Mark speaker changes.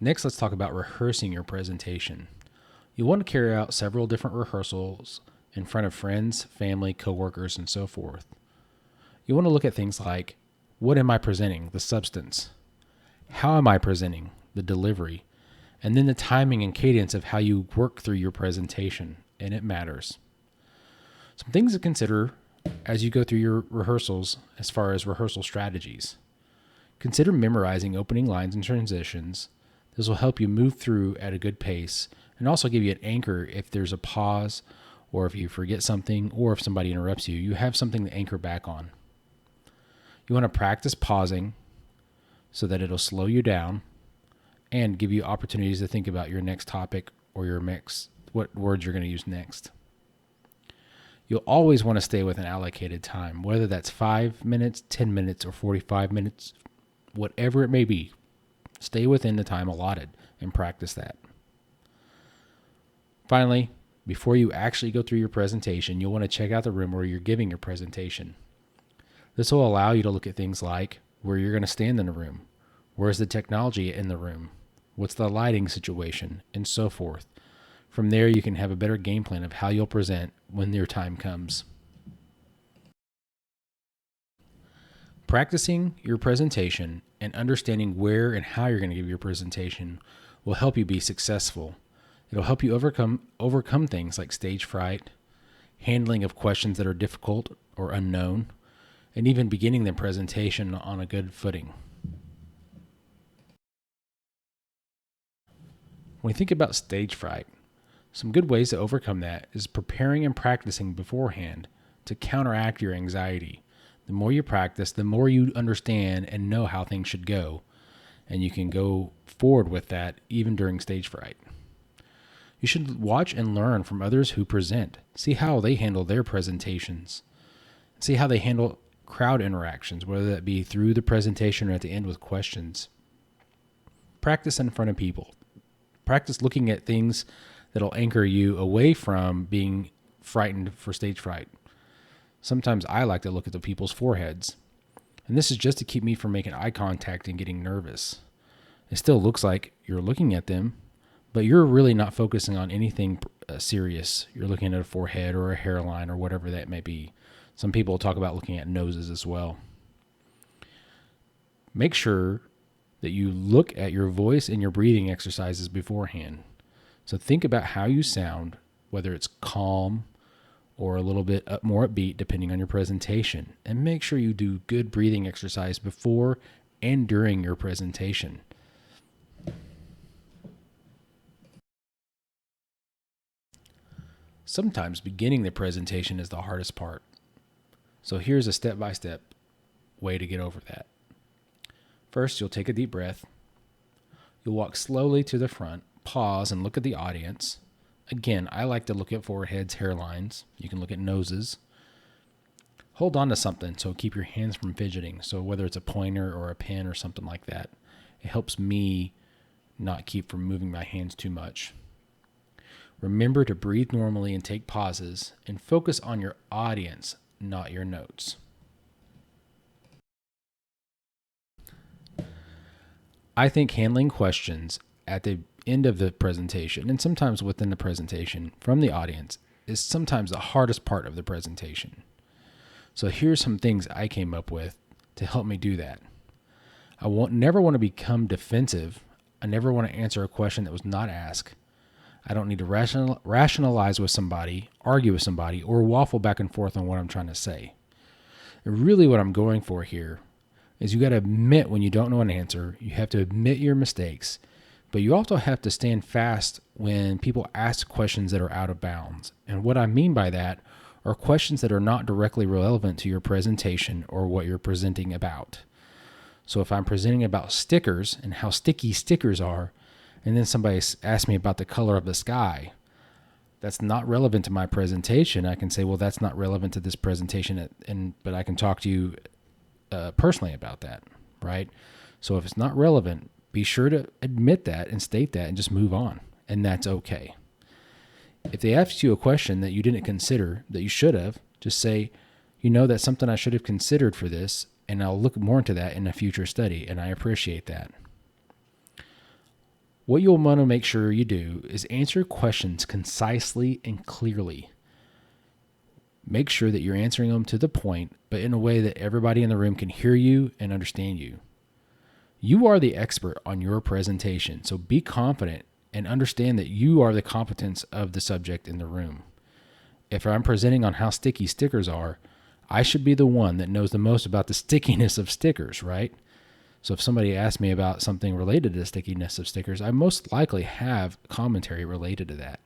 Speaker 1: Next, let's talk about rehearsing your presentation. You want to carry out several different rehearsals in front of friends, family, coworkers, and so forth. You want to look at things like, what am I presenting? The substance. How am I presenting? The delivery. And then the timing and cadence of how you work through your presentation, and it matters. Some things to consider as you go through your rehearsals as far as rehearsal strategies. Consider memorizing opening lines and transitions. This will help you move through at a good pace and also give you an anchor if there's a pause or if you forget something or if somebody interrupts you, you have something to anchor back on. You want to practice pausing so that it'll slow you down and give you opportunities to think about your next topic or your mix, what words you're going to use next. You'll always want to stay with an allocated time, whether that's 5 minutes, 10 minutes, or 45 minutes, whatever it may be. Stay within the time allotted and practice that. Finally, before you actually go through your presentation, you'll want to check out the room where you're giving your presentation. This will allow you to look at things like where you're going to stand in the room, where's the technology in the room, what's the lighting situation, and so forth. From there, you can have a better game plan of how you'll present when your time comes. Practicing your presentation and understanding where and how you're going to give your presentation will help you be successful. It'll help you overcome things like stage fright, handling of questions that are difficult or unknown, and even beginning the presentation on a good footing. When you think about stage fright, some good ways to overcome that is preparing and practicing beforehand to counteract your anxiety. The more you practice, the more you understand and know how things should go, and you can go forward with that even during stage fright. You should watch and learn from others who present. See how they handle their presentations. See how they handle crowd interactions, whether that be through the presentation or at the end with questions. Practice in front of people. Practice looking at things that'll anchor you away from being frightened for stage fright. Sometimes I like to look at the people's foreheads, and this is just to keep me from making eye contact and getting nervous. It still looks like you're looking at them, but you're really not focusing on anything serious. You're looking at a forehead or a hairline or whatever that may be. Some people talk about looking at noses as well. Make sure that you look at your voice and your breathing exercises beforehand. So think about how you sound, whether it's calm or a little bit more upbeat depending on your presentation. And make sure you do good breathing exercise before and during your presentation. Sometimes beginning the presentation is the hardest part. So here's a step-by-step way to get over that. First, you'll take a deep breath. You'll walk slowly to the front, pause, and look at the audience. Again, I like to look at foreheads, hairlines. You can look at noses. Hold on to something, so keep your hands from fidgeting. So whether it's a pointer or a pen or something like that, it helps me not keep from moving my hands too much. Remember to breathe normally and take pauses, and focus on your audience, not your notes. I think handling questions at the end of the presentation, and sometimes within the presentation from the audience, is sometimes the hardest part of the presentation. So here's some things I came up with to help me do that. I never want to become defensive. I never want to answer a question that was not asked. I don't need to rationalize with somebody, argue with somebody, or waffle back and forth on what I'm trying to say. And really what I'm going for here is you got to admit when you don't know an answer. You have to admit your mistakes, but you also have to stand fast when people ask questions that are out of bounds. And what I mean by that are questions that are not directly relevant to your presentation or what you're presenting about. So if I'm presenting about stickers and how sticky stickers are, and then somebody asks me about the color of the sky, that's not relevant to my presentation. I can say, well, that's not relevant to this presentation, but I can talk to you personally about that, right? So if it's not relevant, be sure to admit that and state that and just move on, and that's okay. If they ask you a question that you didn't consider, that you should have, just say, that's something I should have considered for this, and I'll look more into that in a future study, and I appreciate that. What you'll want to make sure you do is answer questions concisely and clearly. Make sure that you're answering them to the point, but in a way that everybody in the room can hear you and understand you. You are the expert on your presentation, so be confident and understand that you are the competence of the subject in the room. If I'm presenting on how sticky stickers are, I should be the one that knows the most about the stickiness of stickers, right? So if somebody asks me about something related to the stickiness of stickers, I most likely have commentary related to that.